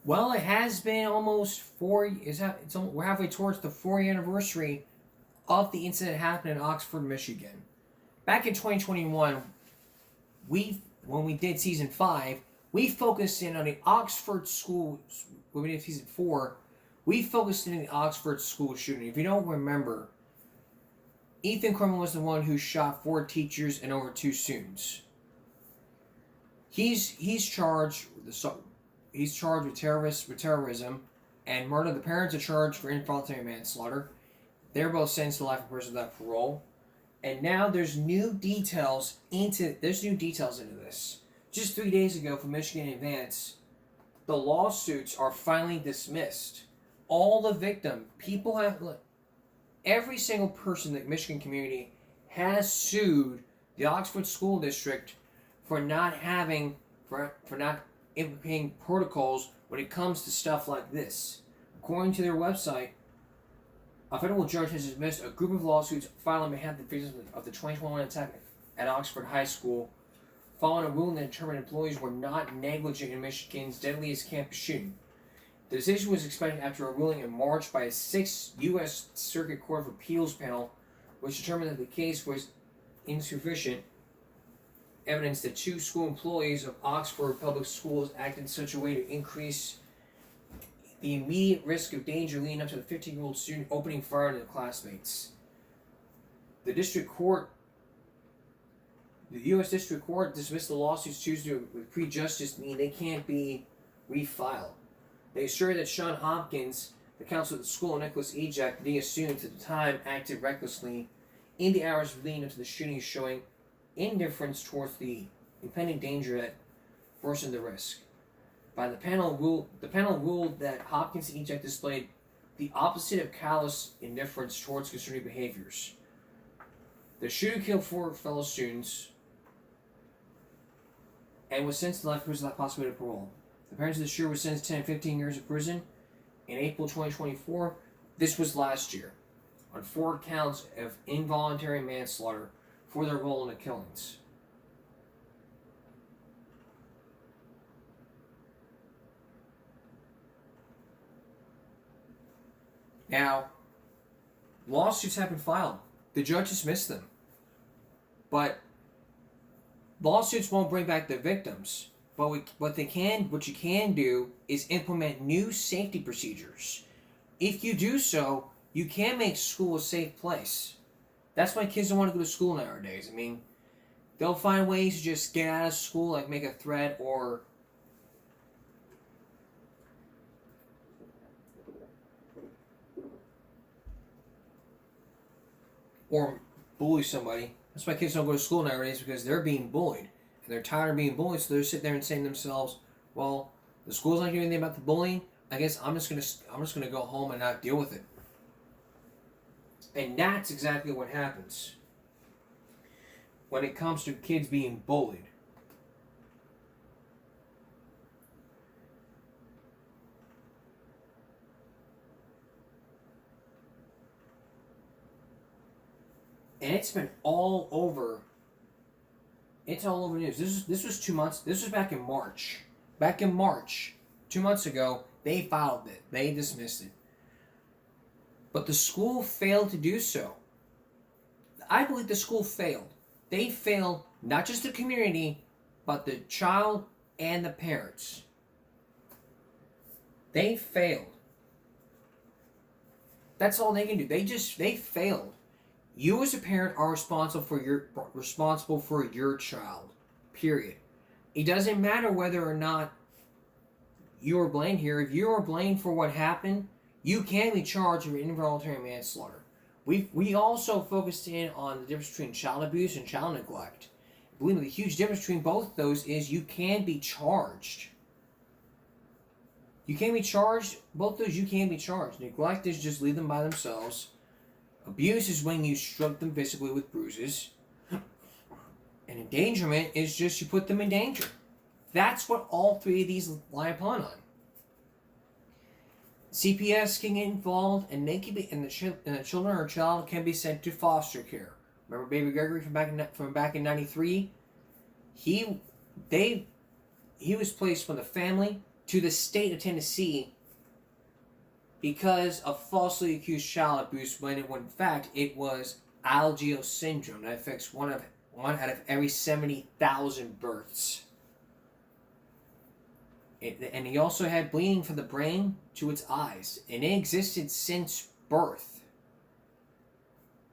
Well, it has been almost four. We're halfway towards the 4-year anniversary of the incident that happened in Oxford, Michigan. Back in 2021, when we did season 5, we focused in on the Oxford school. When we did season 4, we focused in on the Oxford school shooting. If you don't remember, Ethan Crumlin was the one who shot 4 teachers and over 2 students. He's charged with terrorism and murder. The parents are charged for involuntary manslaughter. They're both sentenced to life in prison without parole. And now there's new details into this. Just 3 days ago from Michigan Advance, the lawsuits are finally dismissed. All the every single person in the Michigan community has sued the Oxford School District for not implementing protocols when it comes to stuff like this. According to their website, a federal judge has dismissed a group of lawsuits filed on behalf of the victims of the 2021 attack at Oxford High School, following a ruling that determined employees were not negligent in Michigan's deadliest campus shooting. The decision was expected after a ruling in March by a 6th U.S. Circuit Court of Appeals panel, which determined that the case was insufficient evidence that 2 school employees of Oxford Public Schools acted in such a way to increase the immediate risk of danger leading up to the 15-year-old student opening fire on their classmates. The U.S. District Court dismissed the lawsuits Tuesday with prejudice, meaning they can't be refiled. They asserted that Sean Hopkins, the counselor at the school, and Nicholas Ejak, the student at the time, acted recklessly in the hours leading up to the shooting, showing indifference towards the impending danger that worsened the risk. The panel ruled that Hopkins and Ejak displayed the opposite of callous indifference towards concerning behaviors. The shooter killed 4 fellow students and was sentenced to life in prison without possibility of parole. The parents of the shooter were sentenced to 10 and 15 years in prison in April 2024. This was last year, on 4 counts of involuntary manslaughter for their role in the killings. Now, lawsuits have been filed. The judge dismissed them. But lawsuits won't bring back the victims. But what you can do is implement new safety procedures. If you do so, you can make school a safe place. That's why kids don't want to go to school nowadays. I mean, they'll find ways to just get out of school, like make a threat or bully somebody. That's why kids don't go to school nowadays, because they're being bullied. And they're tired of being bullied, so they're sitting there and saying to themselves, well, the school's not doing anything about the bullying. I guess I'm just gonna go home and not deal with it. And that's exactly what happens when it comes to kids being bullied. And it's been all over. It's all over the news. This was 2 months. This was back in March. Back in March, 2 months ago, they filed it. They dismissed it. But the school failed to do so. I believe the school failed. They failed not just the community, but the child and the parents. They failed. That's all they can do. They failed. You as a parent are responsible for your child. Period. It doesn't matter whether or not you are blamed here. If you are blamed for what happened, you can be charged with involuntary manslaughter. We also focused in on the difference between child abuse and child neglect. I believe the huge difference between both of those is you can be charged. You can be charged. Both those you can be charged. Neglect is just leave them by themselves. Abuse is when you stroke them physically with bruises. And endangerment is just you put them in danger. That's what all 3 of these lie upon on. CPS can get involved, and they can be, and the children or child can be sent to foster care. Remember Baby Gregory from back in '93? He was placed with a family to the state of Tennessee because of falsely accused child abuse when in fact it was Alagille syndrome that affects one out of every 70,000 births. And he also had bleeding from the brain to its eyes, and it existed since birth.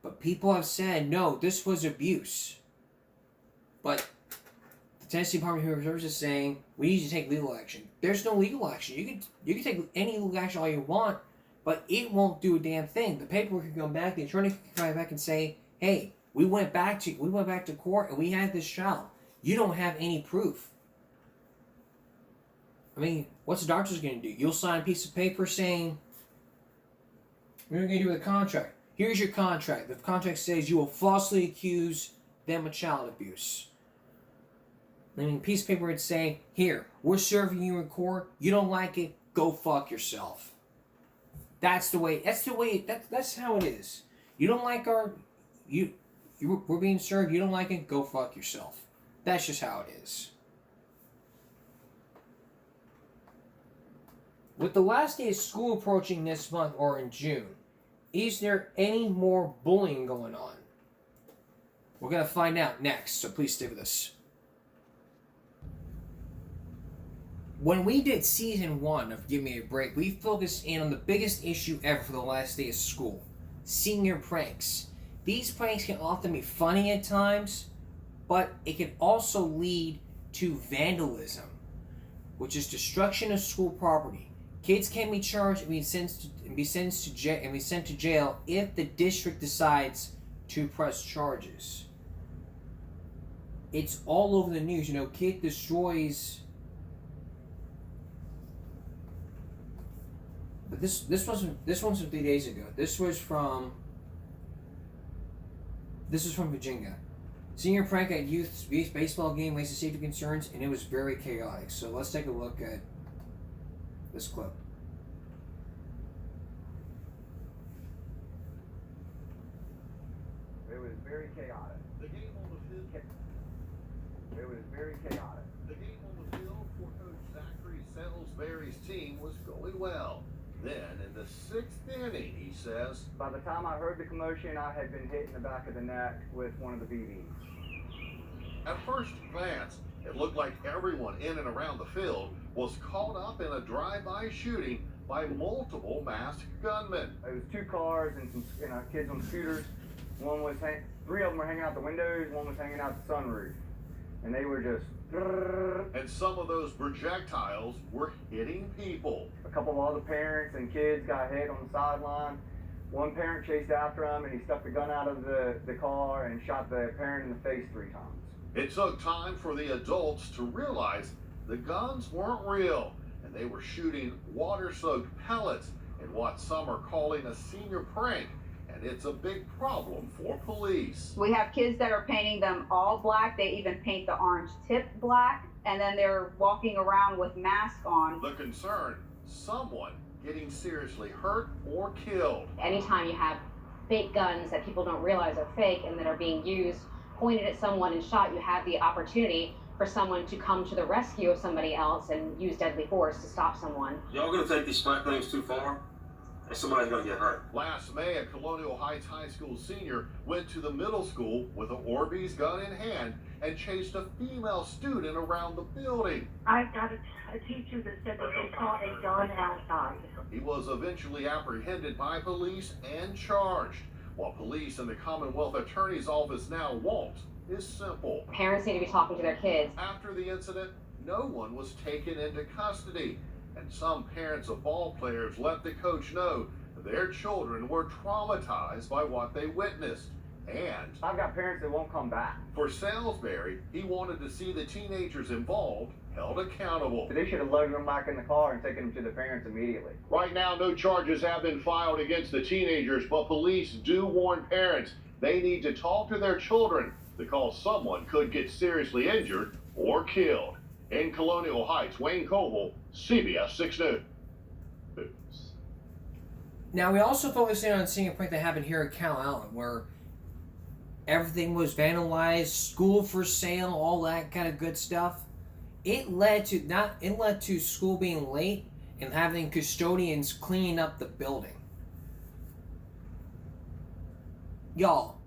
But people have said, no, this was abuse. But the Tennessee Department of Human Services is saying, we need to take legal action. There's no legal action. You can take any legal action all you want, but it won't do a damn thing. The paperwork can come back, the attorney can come back and say, hey, we went back to court and we had this child. You don't have any proof. I mean, what's the doctor's going to do? You'll sign a piece of paper saying, what are you going to do with the contract? Here's your contract. The contract says you will falsely accuse them of child abuse. I mean, a piece of paper would say, here, we're serving you in court. You don't like it, go fuck yourself. That's how it is. You don't like we're being served, you don't like it, go fuck yourself. That's just how it is. With the last day of school approaching this month or in June, is there any more bullying going on? We're going to find out next, so please stay with us. When we did season 1 of Give Me a Break, we focused in on the biggest issue ever for the last day of school. Senior pranks. These pranks can often be funny at times, but it can also lead to vandalism, which is destruction of school property. Kids can be charged and be sent to jail if the district decides to press charges. It's all over the news. Kid destroys. But this one's from 3 days ago. This was from Virginia. Senior prank at youth baseball game raises safety concerns, and it was very chaotic. So let's take a look at this clip. It was very chaotic. The game on the field. It was very chaotic. The game on the field for Coach Zachary Salisbury's team was going well. Then, in the 6th inning, he says, By the time I heard the commotion, I had been hit in the back of the neck with one of the BBs. At first glance, it looked like everyone in and around the field was caught up in a drive-by shooting by multiple masked gunmen. It was 2 cars and some kids on scooters. 3 of them were hanging out the windows, one was hanging out the sunroof. And they were just... And some of those projectiles were hitting people. A couple of other parents and kids got hit on the sideline. One parent chased after him and he stuck the gun out of the car and shot the parent in the face 3 times. It took time for the adults to realize the guns weren't real, and they were shooting water-soaked pellets in what some are calling a senior prank, and it's a big problem for police. We have kids that are painting them all black. They even paint the orange tip black, and then they're walking around with masks on. The concern, someone getting seriously hurt or killed. Anytime you have fake guns that people don't realize are fake and that are being used, pointed at someone and shot, you have the opportunity for someone to come to the rescue of somebody else and use deadly force to stop someone. Y'all gonna take these smack things too far, and somebody's gonna get hurt. Last May, a Colonial Heights High School senior went to the middle school with an Orbeez gun in hand and chased a female student around the building. I've got a teacher that said that they saw a gun outside. He was eventually apprehended by police and charged. What police and the Commonwealth Attorney's Office now want is simple. Parents need to be talking to their kids. After the incident, no one was taken into custody, and some parents of ball players let the coach know their children were traumatized by what they witnessed. And I've got parents that won't come back. for Salisbury, he wanted to see the teenagers involved held accountable. They should have loaded them back in the car and taken them to the parents immediately. Right now, no charges have been filed against the teenagers, but police do warn parents they need to talk to their children because someone could get seriously injured or killed. In Colonial Heights, Wayne Coble, CBS 6 News. Now, we also focused in on seeing a prank that happened here at Cal Allen, where everything was vandalized, school for sale, all that kind of good stuff. It led to school being late and having custodians cleaning up the building. Y'all,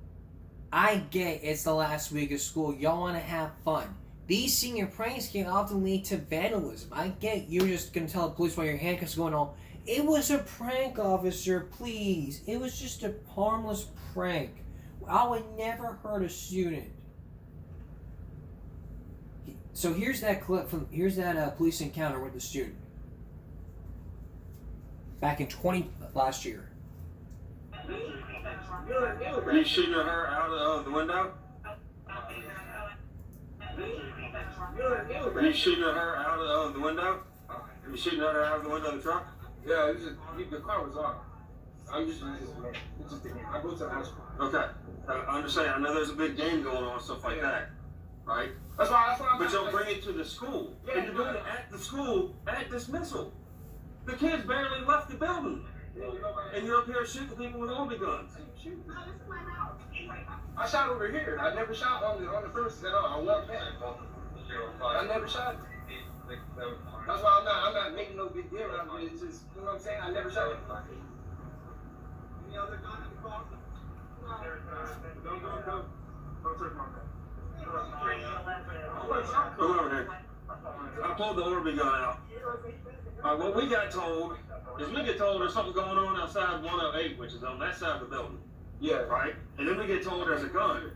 I get it's the last week of school. Y'all want to have fun. These senior pranks can often lead to vandalism. I get you're just going to tell the police while your handcuffs going on. It was a prank, officer, please. It was just a harmless prank. I would never hurt a student. So here's that clip here's that police encounter with the student. Back in last year. Are you shooting at her out of the window? Are you shooting at her out of the window? Are you shooting at her out of the window of the truck? Yeah, the car was on. I go to the high school. Okay. I understand. I know there's a big game going on, stuff like that. Right? That's why But you'll bring it to the school. Yeah, and you're doing it at the school at dismissal. The kids barely left the building. And you're up here shooting people with OB guns. I shot over here. I never shot on the premises at all. I walked in. I never shot. That's why I'm not making no big deal out of it. It's just, you know what I'm saying? I never shot it. Any other gun in the car? Don't take my gun. Come over here. I pulled the OB gun out. What we got told is we get told there's something going on outside 108, which is on that side of the building. Yeah. Right? And then we get told there's a gun.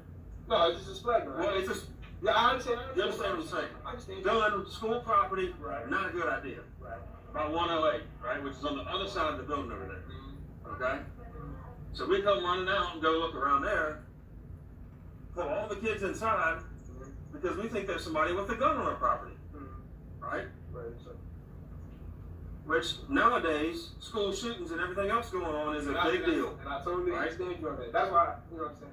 No, it's just a splat gun. Well, it's just... Yeah, I understand. You understand what I'm saying? I understand. Gun, school property, Right. not a good idea. Right. About 108, right? Which is on the other side of the building over there. Okay? So we come running out and go look around there, pull all the kids inside, because we think there's somebody with a gun on our property. Right? Right. Which nowadays, school shootings and everything else going on is a big deal. And I totally Right? understand you on that. That's why, you know what I'm saying?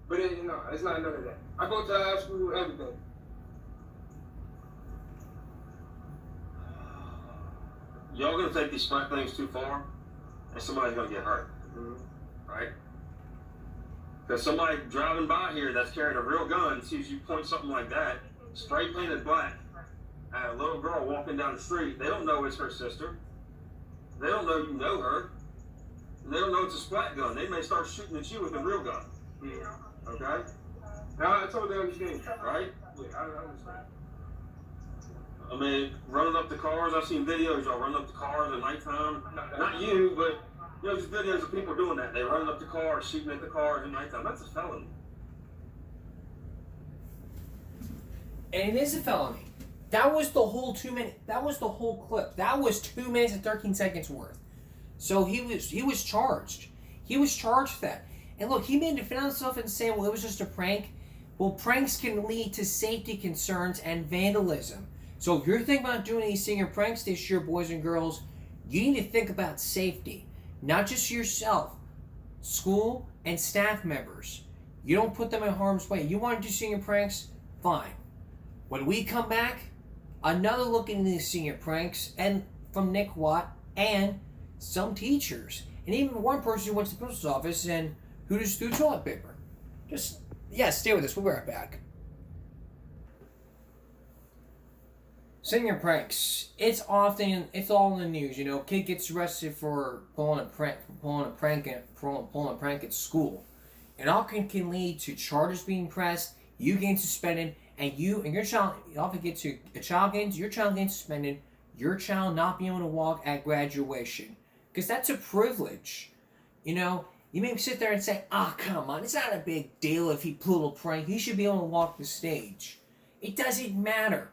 But you know, it's not none of that. I go to high school, everything. Y'all gonna take these splat things too far, and somebody's gonna get hurt. Right? Because somebody driving by here that's carrying a real gun sees you point something like that, spray painted black, at a little girl walking down the street. They don't know it's her sister. They don't know you know her. And they don't know it's a splat gun. They may start shooting at you with a real gun. Okay? Now I totally understand. Right? Yeah, I understand. I mean, running up the cars. I've seen videos y'all running up the cars at nighttime. Not you, but you know, just videos of people doing that. They running up the cars, shooting at the cars at nighttime. That's a felony. And it is a felony. That was the whole 2 minute. That was the whole clip. That was 2 minutes and 13 seconds worth. So he was charged. He was charged for that. And look, he may defend himself and say, well, it was just a prank. Well, pranks can lead to safety concerns and vandalism. So if you're thinking about doing these senior pranks this year, boys and girls, you need to think about safety. Not just yourself, school and staff members. You don't put them in harm's way. You want to do senior pranks? Fine. When we come back, another look into these senior pranks and from Nick Watt and some teachers. And even one person who went to the principal's office and who just threw toilet paper. Stay with us. We'll be right back. Senior pranks. It's all in the news. You know, kid gets arrested for pulling a prank at school, and all can lead to charges being pressed, you getting suspended, and your child getting suspended, your child not being able to walk at graduation, because that's a privilege. You know, you may sit there and say, come on, it's not a big deal if he pulled a prank. He should be able to walk the stage. It doesn't matter.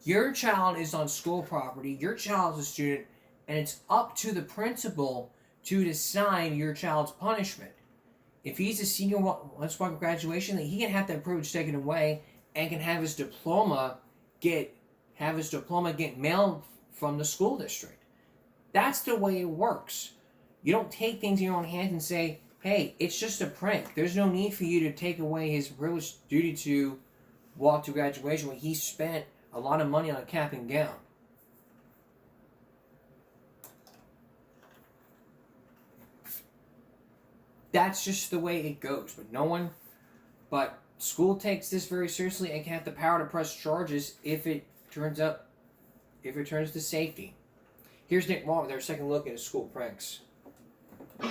Your child is on school property, your child is a student, and it's up to the principal to decide your child's punishment. If he's a senior, let's walk at graduation, then he can have that privilege taken away and can have his diploma get mailed from the school district. That's the way it works. You don't take things in your own hands and say, hey, it's just a prank. There's no need for you to take away his privileged duty to walk to graduation when he spent a lot of money on a cap and gown. That's just the way it goes. But School takes this very seriously and can have the power to press charges if it turns to safety. Here's Nick Wong with our second look at school pranks. It's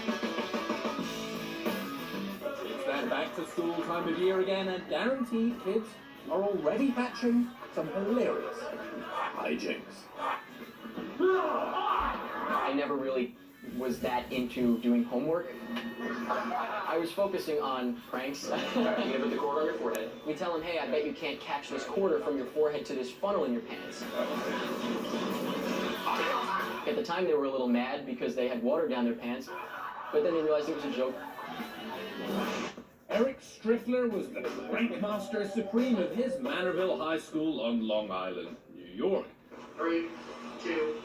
that back to school time of year again, and guaranteed kids are already hatching some hilarious hijinks. I never really was that into doing homework. I was focusing on pranks. You ever put the cord on your forehead? We tell them, hey, I bet you can't catch this quarter from your forehead to this funnel in your pants. At the time, they were a little mad because they had water down their pants, but then they realized it was a joke. Eric Strickler was the prank master supreme of his Manorville High School on Long Island, New York. 3, 2,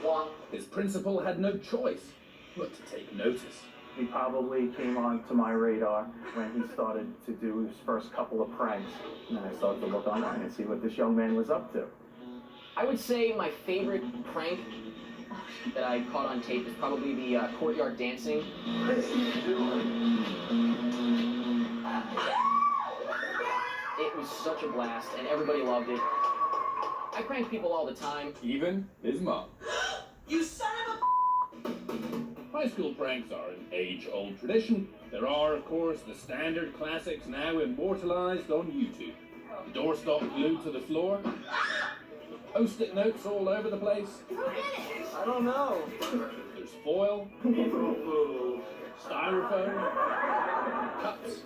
1. His principal had no choice but to take notice. He probably came onto my radar when he started to do his first couple of pranks. And then I started to look online and see what this young man was up to. I would say my favorite prank that I caught on tape is probably the courtyard dancing. It was such a blast, and everybody loved it. I prank people all the time. Even his mom. You son of a... High school pranks are an age-old tradition. There are, of course, the standard classics now immortalized on YouTube. The doorstop glued to the floor. Post-it notes all over the place. I don't know. There's foil, styrofoam, cups.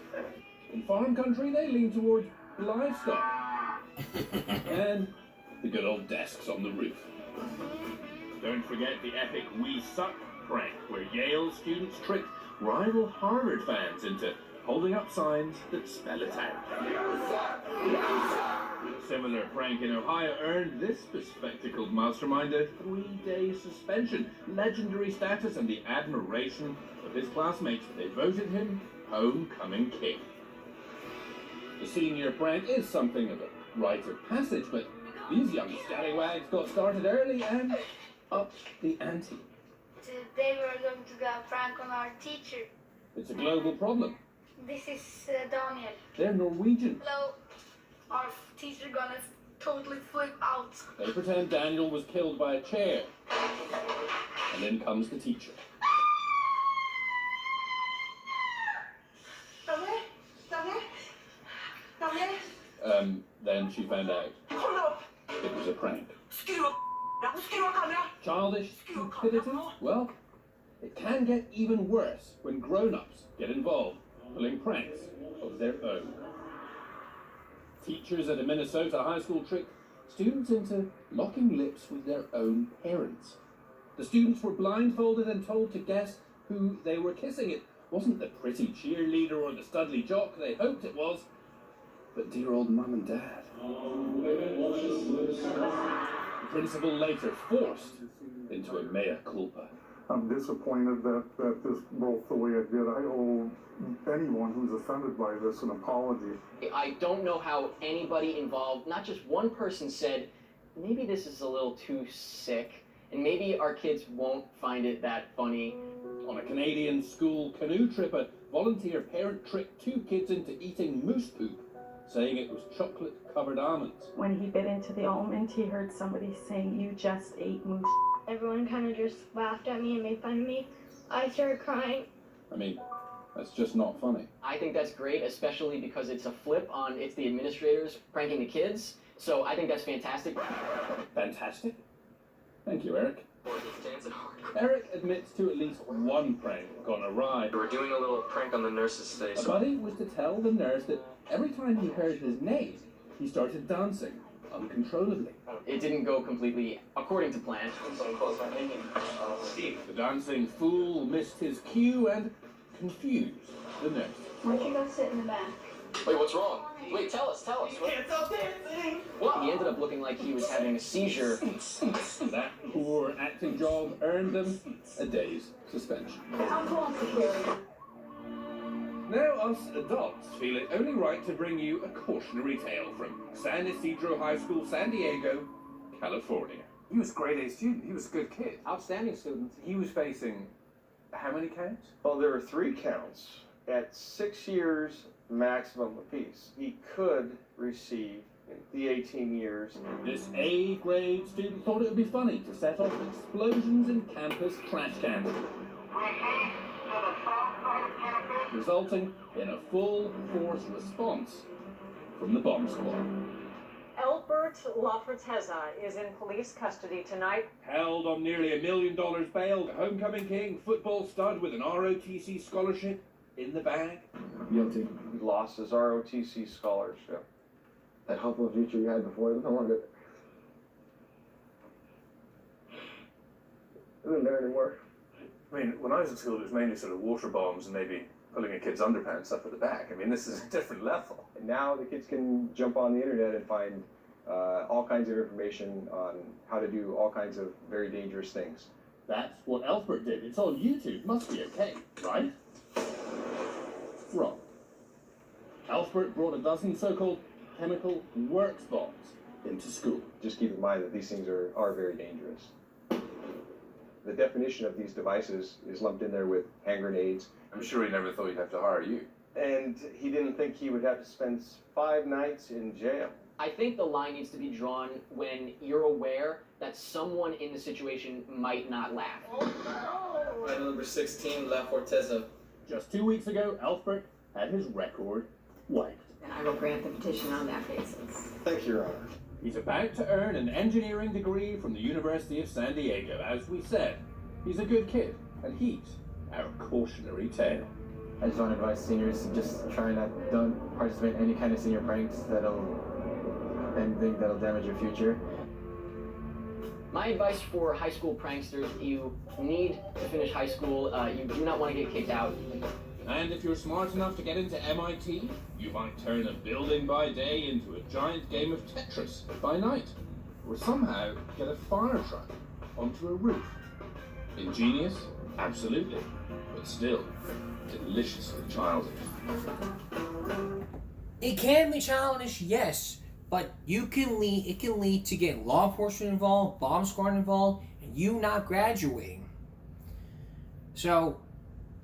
In farm country, they lean towards livestock. And the good old desks on the roof. Don't forget the epic We Suck prank, where Yale students tricked rival Harvard fans into holding up signs that spell it out. A similar prank in Ohio earned this bespectacled mastermind a 3-day suspension, legendary status, and the admiration of his classmates. They voted him homecoming king. The senior prank is something of a rite of passage, but these young scallywags got started early and upped the ante. Today we're going to do a prank on our teacher. It's a global problem. This is Daniel. They're Norwegian. Hello. Our teacher gonna totally flip out. They pretend Daniel was killed by a chair. And then comes the teacher. Then she found out it was a prank. Childish stupidity? Well, it can get even worse when grown-ups get involved, pulling pranks of their own. Teachers at a Minnesota high school tricked students into locking lips with their own parents. The students were blindfolded and told to guess who they were kissing. It wasn't the pretty cheerleader or the studly jock they hoped it was, but dear old mum and dad. The principal later forced into a mea culpa. I'm disappointed that this broke the way it did. I owe anyone who's offended by this an apology. I don't know how anybody involved, not just one person, said, maybe this is a little too sick, and maybe our kids won't find it that funny. On a Canadian school canoe trip, a volunteer parent tricked 2 kids into eating moose poop, saying it was chocolate-covered almonds. When he bit into the almond, he heard somebody saying, "You just ate moose." Everyone kind of just laughed at me and made fun of me. I started crying. I mean, that's just not funny. I think that's great, especially because it's a flip on it's the administrators pranking the kids. So I think that's fantastic. Fantastic? Thank you, Eric. Eric admits to at least one prank gone awry. We were doing a little prank on the nurses today. A buddy was to tell the nurse that every time he heard his name, he started dancing uncontrollably. It didn't go completely according to plan. The dancing fool missed his cue and confused the nurse. Why don't you go sit in the back? Wait, what's wrong? Wait, tell us. What? He ended up looking like he was having a seizure. That poor acting job earned them a day's suspension. Now us adults feel it only right to bring you a cautionary tale from San Isidro High School, San Diego, California. He was a grade A student. He was a good kid. Outstanding student. He was facing how many counts? Well, there were 3 counts. At 6 years maximum apiece. He could receive the 18 years. This A-grade student thought it would be funny to set off explosions in campus trash cans, resulting in a full-force response from the bomb squad. Albert LaForteza is in police custody tonight. Held on nearly $1 million bail, the homecoming king, football stud with an ROTC scholarship in the bag. Guilty. He lost his ROTC scholarship. That hopeful future you had before, no longer. Isn't there anymore? I mean, when I was at school, it was mainly sort of water bombs and maybe pulling a kid's underpants up at the back. I mean, this is a different level. And now the kids can jump on the internet and find all kinds of information on how to do all kinds of very dangerous things. That's what Elfbert did. It's on YouTube. Must be okay, right? Wrong. Elfbert brought a dozen so-called chemical works bombs into school. Just keep in mind that these things are very dangerous. The definition of these devices is lumped in there with hand grenades. I'm sure he never thought he'd have to hire you. And he didn't think he would have to spend 5 nights in jail. I think the line needs to be drawn when you're aware that someone in the situation might not laugh. Item number 16, LaForteza. Just 2 weeks ago, Elfbert had his record wiped. And I will grant the petition on that basis. Thank you, Your Honor. He's about to earn an engineering degree from the University of San Diego. As we said, he's a good kid, and he's our cautionary tale. I just want to advise seniors to just don't participate in any kind of senior pranks anything that'll damage your future. My advice for high school pranksters: you need to finish high school. You do not want to get kicked out. And if you're smart enough to get into MIT, you might turn a building by day into a giant game of Tetris by night, or somehow get a fire truck onto a roof. Ingenious? Absolutely. But still, deliciously childish. It can be childish, yes, but it can lead to getting law enforcement involved, bomb squad involved, and you not graduating. So,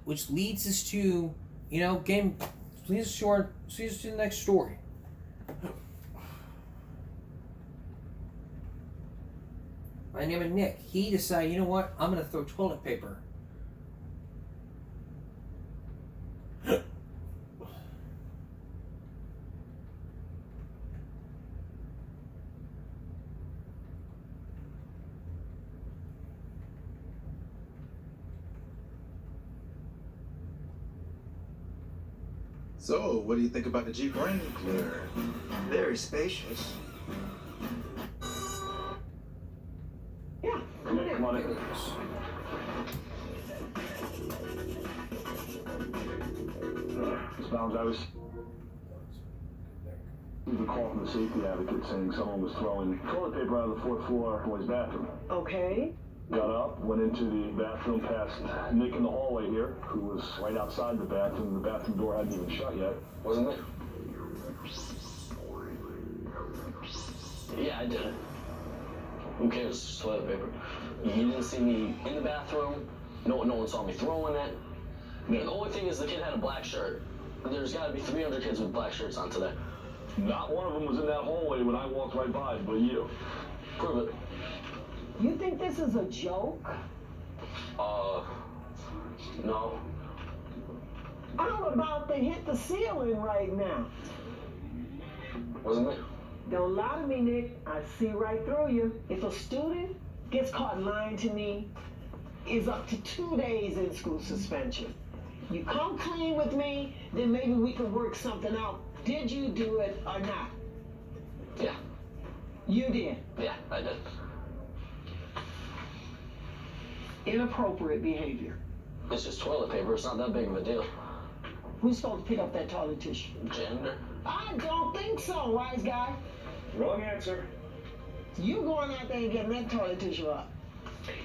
which leads us to, leads us to the next story. My name is Nick. He decided, you know what? I'm gonna throw toilet paper. So, what do you think about the Jeep Wrangler? Very spacious. Yeah, come on in. Come on in. Bounds, I was a call from the safety advocate saying someone was throwing toilet paper out of the 4th floor boy's bathroom. Okay. Got up, went into the bathroom past Nick in the hallway here, who was right outside the bathroom. The bathroom door hadn't even shut yet. Wasn't it? Yeah, I did it. Who cares? It's toilet paper. You didn't see me in the bathroom. No one saw me throwing it. The only thing is the kid had a black shirt. There's got to be 300 kids with black shirts on today. Not one of them was in that hallway when I walked right by, but you. Prove it. You think this is a joke? No. How about they hit the ceiling right now? Wasn't it? Don't lie to me, Nick. I see right through you. If a student gets caught lying to me, is up to 2 days in school suspension. You come clean with me, then maybe we can work something out. Did you do it or not? Yeah. You did? Yeah, I did. Inappropriate behavior. It's just toilet paper. It's not that big of a deal. Who's supposed to pick up that toilet tissue? Janitor. I don't think so, wise guy. Wrong answer. You going out there and getting that toilet tissue up.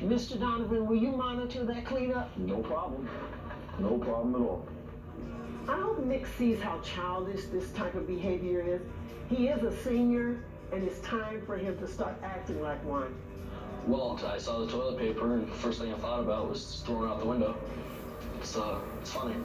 Mr. Donovan, will you monitor that cleanup? No problem. No problem at all. I hope Nick sees how childish this type of behavior is. He is a senior, and it's time for him to start acting like one. Well, I saw the toilet paper, and the first thing I thought about was just throwing it out the window. It's funny.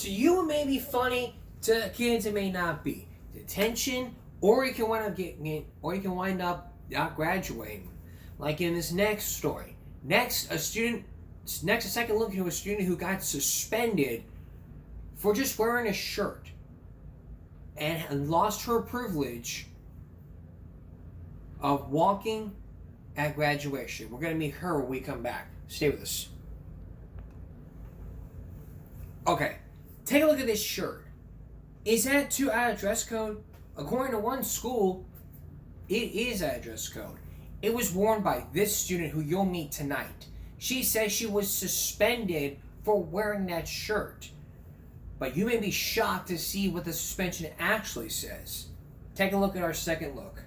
To you, it may be funny. To kids, it may not be. Detention, or you can wind up not graduating. Like in this next story. Next, a second look into a student who got suspended for just wearing a shirt and lost her privilege of walking at graduation. We're going to meet her when we come back. Stay with us. Okay, take a look at this shirt. Is that too out of dress code? According to one school, it is out of dress code. It was worn by this student who you'll meet tonight. She says she was suspended for wearing that shirt. But you may be shocked to see what the suspension actually says. Take a look at our second look.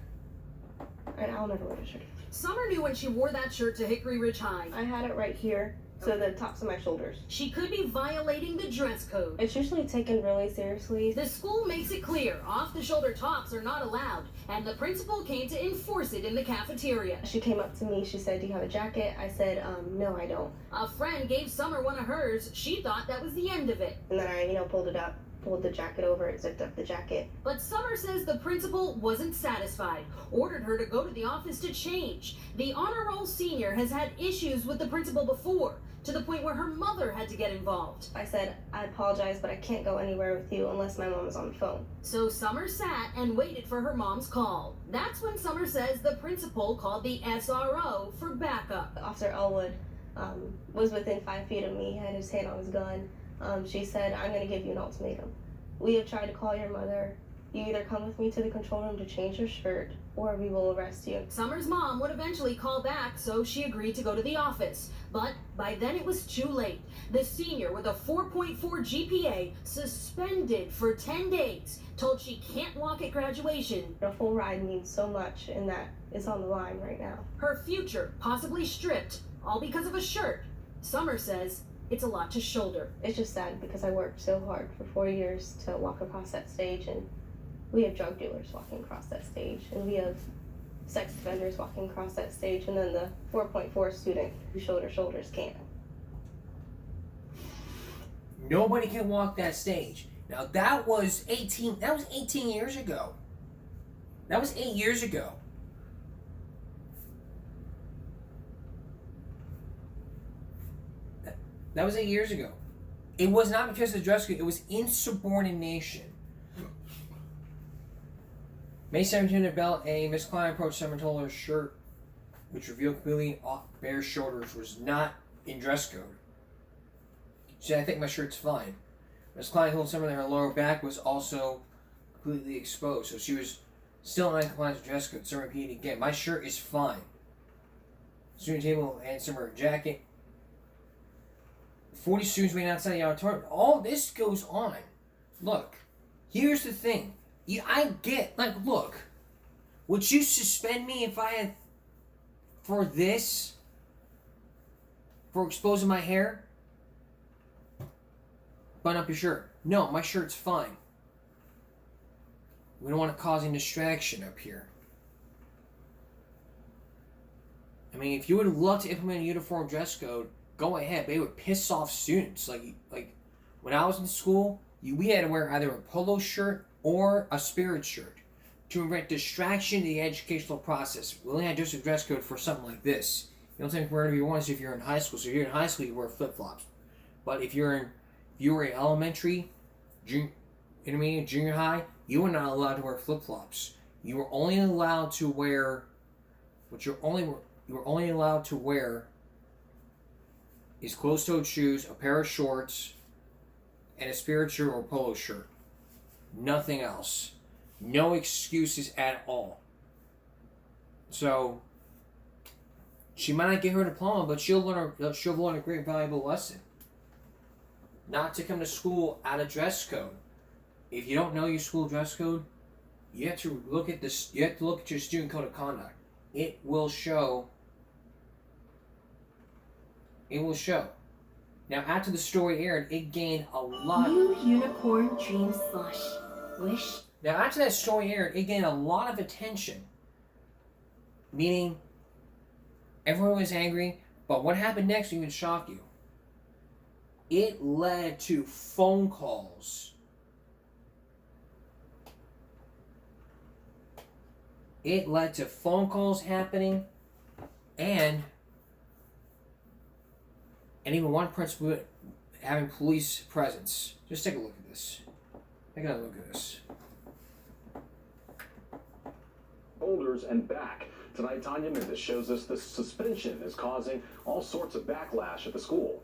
I'll never wear a shirt. Summer knew when she wore that shirt to Hickory Ridge High. I had it right here, so the tops of my shoulders. She could be violating the dress code. It's usually taken really seriously. The school makes it clear off-the-shoulder tops are not allowed, and the principal came to enforce it in the cafeteria. She came up to me, she said, "Do you have a jacket?" I said, "No, I don't." A friend gave Summer one of hers. She thought that was the end of it. And then I, pulled it up, pulled the jacket over, it zipped up the jacket. But Summer says the principal wasn't satisfied, ordered her to go to the office to change. The honor roll senior has had issues with the principal before, to the point where her mother had to get involved. I said, "I apologize, but I can't go anywhere with you unless my mom is on the phone." So Summer sat and waited for her mom's call. That's when Summer says the principal called the SRO for backup. Officer Elwood was within 5 feet of me, had his hand on his gun. She said, "I'm going to give you an ultimatum. We have tried to call your mother. You either come with me to the control room to change your shirt, or we will arrest you." Summer's mom would eventually call back, so she agreed to go to the office. But by then it was too late. The senior with a 4.4 GPA, suspended for 10 days, told she can't walk at graduation. A full ride means so much, and that is on the line right now. Her future possibly stripped, all because of a shirt. Summer says it's a lot to shoulder. It's just sad because I worked so hard for 4 years to walk across that stage, and we have drug dealers walking across that stage, and we have sex offenders walking across that stage, and then the 4.4 student who showed her shoulders can't. Nobody can walk that stage. Now that was 18 years ago. That was 8 years ago. That was 8 years ago. It was not because of the dress code, it was insubordination. May 17th at Bell A, Miss Klein approached Summer and told her shirt, which revealed completely bare shoulders, was not in dress code. She said, "I think my shirt's fine." Miss Klein told Summer that her lower back was also completely exposed, so she was still in compliance with dress code. Summer repeated again, "My shirt is fine." Student table handed Summer a jacket. 40 students waiting outside the auditorium. All this goes on. Look, here's the thing. Look, would you suspend me if I had, for this? For exposing my hair? Button up your shirt. No, my shirt's fine. We don't want to cause any distraction up here. I mean, if you would love to implement a uniform dress code, go ahead, but it would piss off students. Like when I was in school, we had to wear either a polo shirt or a spirit shirt to prevent distraction in the educational process. We only had just a dress code for something like this. You don't think wherever you want if you're in high school. So if you're in high school, you wear flip-flops. But if you were in elementary, intermediate, junior high, you were not allowed to wear flip-flops. You were only allowed to wear is closed-toed shoes, a pair of shorts, and a spirit shirt or polo shirt. Nothing else. No excuses at all. So she might not get her diploma, but she'll learn a great valuable lesson. Not to come to school out of dress code. If you don't know your school dress code, you have to look at this. You have to look at your student code of conduct. It will show. It will show. Now, after the story aired, it gained a lot. New unicorn dream slush. Wish. Now, after that story aired, it gained a lot of attention. Meaning, everyone was angry, but what happened next would even shock you. it led to phone calls. It led to phone calls happening, and even one principal having police presence. Just take a look at this. Take a look at this. Shoulders and back. Tonight, Tanya Mendes shows us the suspension is causing all sorts of backlash at the school.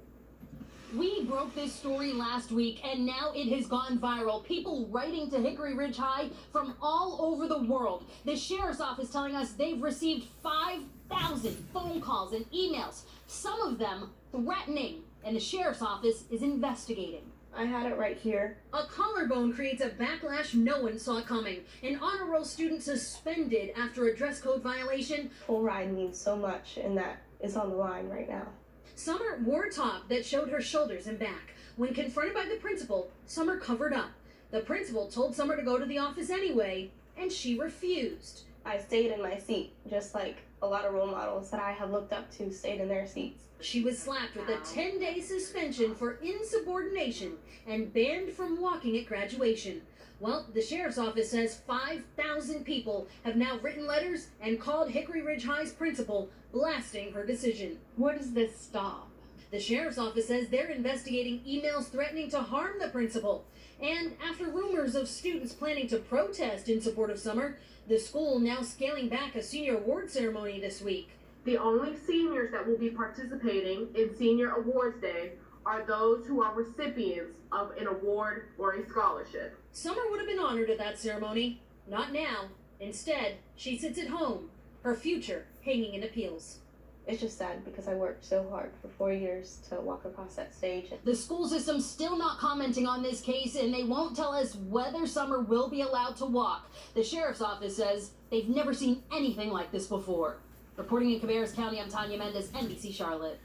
We broke this story last week, and now it has gone viral. People writing to Hickory Ridge High from all over the world. The sheriff's office telling us they've received 5,000 phone calls and emails, some of them threatening, and the sheriff's office is investigating. I had it right here. A collarbone creates a backlash no one saw coming. An honor roll student suspended after a dress code violation. Full ride means so much, and that is on the line right now. Summer wore a top that showed her shoulders and back. When confronted by the principal, Summer covered up. The principal told Summer to go to the office anyway, and she refused. I stayed in my seat, just like a lot of role models that I have looked up to stayed in their seats. She was slapped with a 10-day suspension for insubordination and banned from walking at graduation. Well, the sheriff's office says 5,000 people have now written letters and called Hickory Ridge High's principal, blasting her decision. Where does this stop? The sheriff's office says they're investigating emails threatening to harm the principal. And after rumors of students planning to protest in support of Summer, the school now scaling back a senior award ceremony this week. The only seniors that will be participating in Senior Awards Day are those who are recipients of an award or a scholarship. Summer would have been honored at that ceremony. Not now. Instead, she sits at home, her future hanging in appeals. It's just sad because I worked so hard for 4 years to walk across that stage. The school system's still not commenting on this case, and they won't tell us whether Summer will be allowed to walk. The sheriff's office says they've never seen anything like this before. Reporting in Cabarrus County, I'm Tanya Mendes, NBC Charlotte.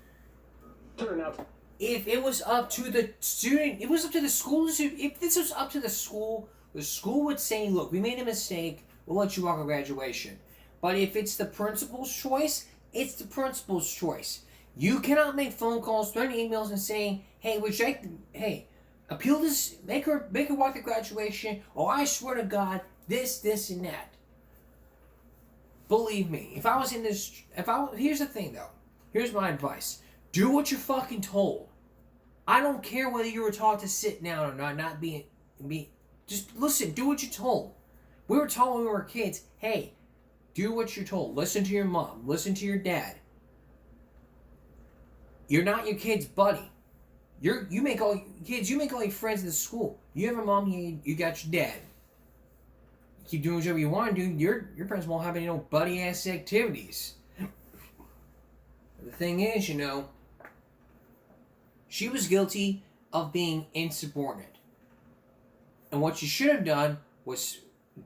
Turn out. If it was up to the student, it was up to the school. If this was up to the school would say, look, we made a mistake, we'll let you walk on graduation. But if it's the principal's choice, it's the principal's choice. You cannot make phone calls, threatening emails, and saying, hey, appeal this, make her walk to graduation, or I swear to God, this, and that. Believe me, if I was in this, here's the thing though. Here's my advice. Do what you're fucking told. I don't care whether you were taught to sit down or not just listen, do what you're told. We were told when we were kids, hey, do what you're told. Listen to your mom, listen to your dad. You're not your kid's buddy. You make all your friends in the school. You have a mom, you got your dad. Keep doing whatever you want to do, your parents won't have any buddy ass activities. The thing is, she was guilty of being insubordinate. And what she should have done was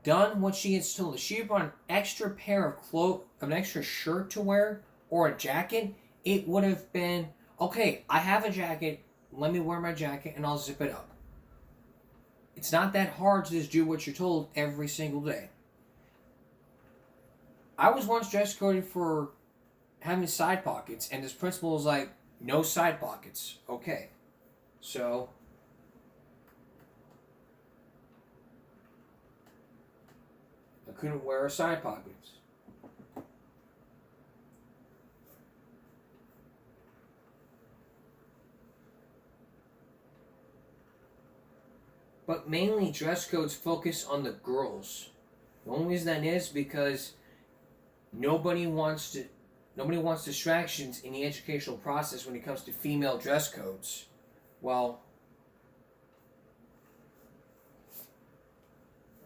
done what she gets told. If she had bought an extra pair of clothes, an extra shirt to wear, or a jacket, it would have been, okay, I have a jacket, let me wear my jacket and I'll zip it up. It's not that hard to just do what you're told every single day. I was once dress coded for having side pockets, and this principal was like, no side pockets. Okay. So, I couldn't wear side pockets. But mainly dress codes focus on the girls. The only reason that is because nobody wants distractions in the educational process when it comes to female dress codes. Well,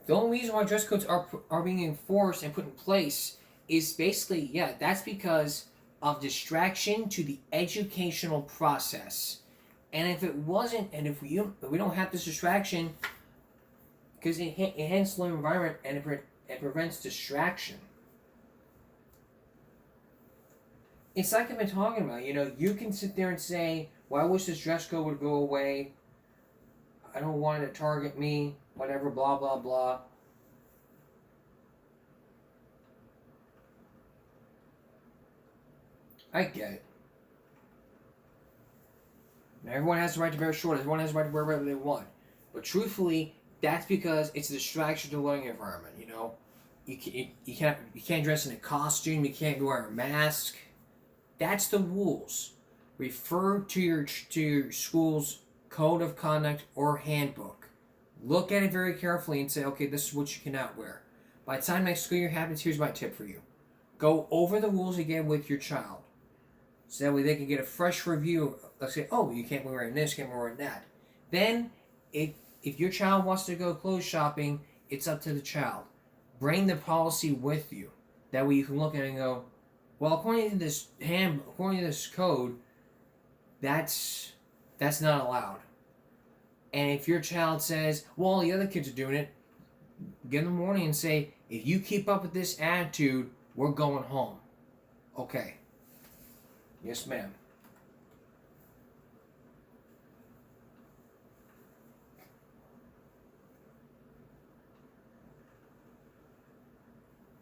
the only reason why dress codes are being enforced and put in place is basically, that's because of distraction to the educational process. And if it wasn't, and if we don't have this distraction, because it enhances the environment and it prevents distraction. It's like I've been talking about, you can sit there and say, well, I wish this dress code would go away. I don't want it to target me, whatever, blah, blah, blah. I get it. everyone has the right to wear shorts. Everyone has the right to wear whatever they want. But truthfully, that's because it's a distraction to the learning environment. You know, you can't dress in a costume. You can't wear a mask. That's the rules. Refer to your school's code of conduct or handbook. Look at it very carefully and say, okay, this is what you cannot wear. By the time next school year happens, here's my tip for you. Go over the rules again with your child. So that way they can get a fresh review. Let's say, oh, you can't be wearing this, can't be wearing that. Then, if your child wants to go clothes shopping, it's up to the child. Bring the policy with you. That way you can look at it and go, well, according to this code, that's not allowed. And if your child says, well, the other kids are doing it, give them a warning and say, if you keep up with this attitude, we're going home. Okay. Yes, ma'am.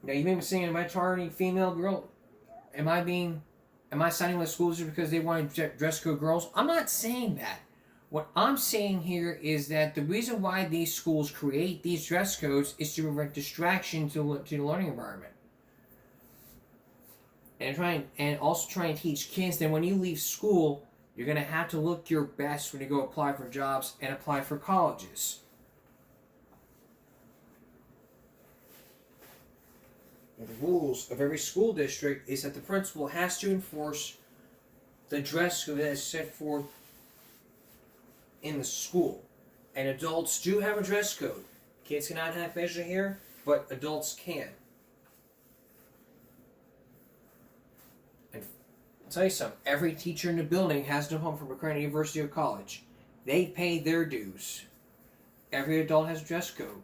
Now, you may be saying, am I targeting female girl? Am I siding with schools just because they want to dress code girls? I'm not saying that. What I'm saying here is that the reason why these schools create these dress codes is to prevent distraction to the learning environment. And also try to teach kids that when you leave school, you're going to have to look your best when you go apply for jobs and apply for colleges. And the rules of every school district is that the principal has to enforce the dress code that is set forth in the school. And adults do have a dress code. Kids cannot have facial hair, but adults can. And I'll tell you something, every teacher in the building has a diploma from a university or college. They pay their dues. Every adult has a dress code.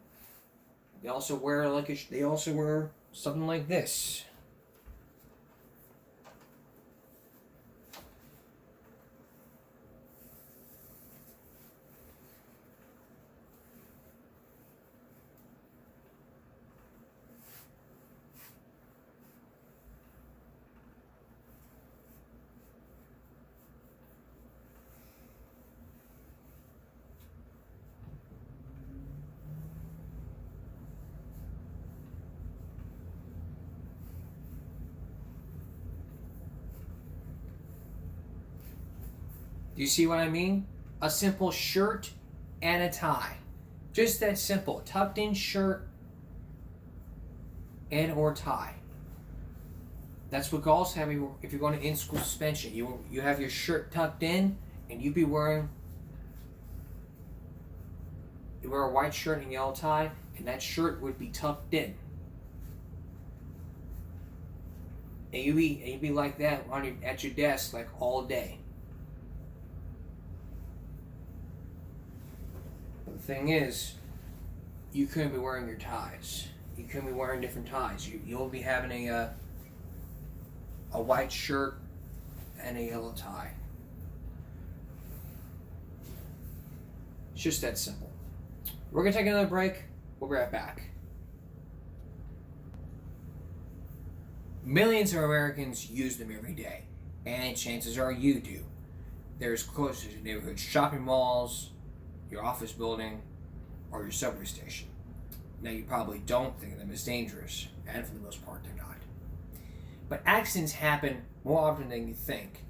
They also wear something like this. Do you see what I mean? A simple shirt and a tie. Just that simple. Tucked in shirt and or tie. That's what girls have if you're going to in-school suspension. You have your shirt tucked in and you wear a white shirt and yellow tie, and that shirt would be tucked in. And you be like that at your desk like all day. The thing is, you couldn't be wearing your ties. You couldn't be wearing different ties. You'll be having a white shirt and a yellow tie. It's just that simple. We're going to take another break. We'll be right back. Millions of Americans use them every day, and chances are you do. There's close to neighborhood shopping malls, your office building, or your subway station. Now, you probably don't think of them as dangerous, and for the most part, they're not. But accidents happen more often than you think.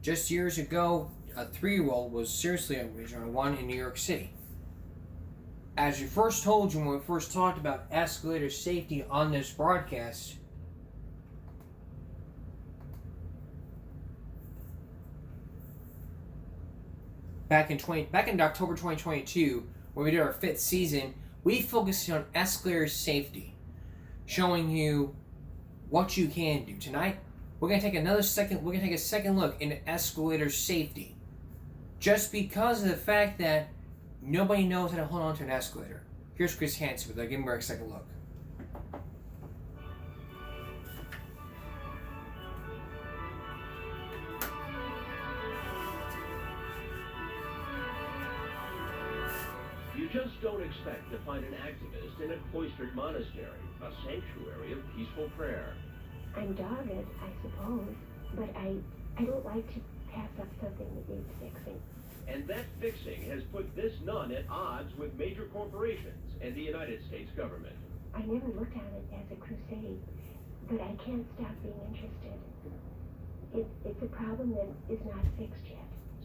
Just years ago, a 3-year-old was seriously injured on one in New York City. As we first told you when we first talked about escalator safety on this broadcast, back in October 2022, when we did our 5th season, we focused on escalator safety, showing you what you can do. Tonight, we're gonna take a second look into escalator safety, just because of the fact that nobody knows how to hold on to an escalator. Here's Chris Hansen with a Give Me a Second Look. You just don't expect to find an activist in a cloistered monastery, a sanctuary of peaceful prayer. I'm dogged, I suppose, but I don't like to pass up something that needs fixing. And that fixing has put this nun at odds with major corporations and the United States government. I never looked at it as a crusade, but I can't stop being interested. It's a problem that is not fixed yet.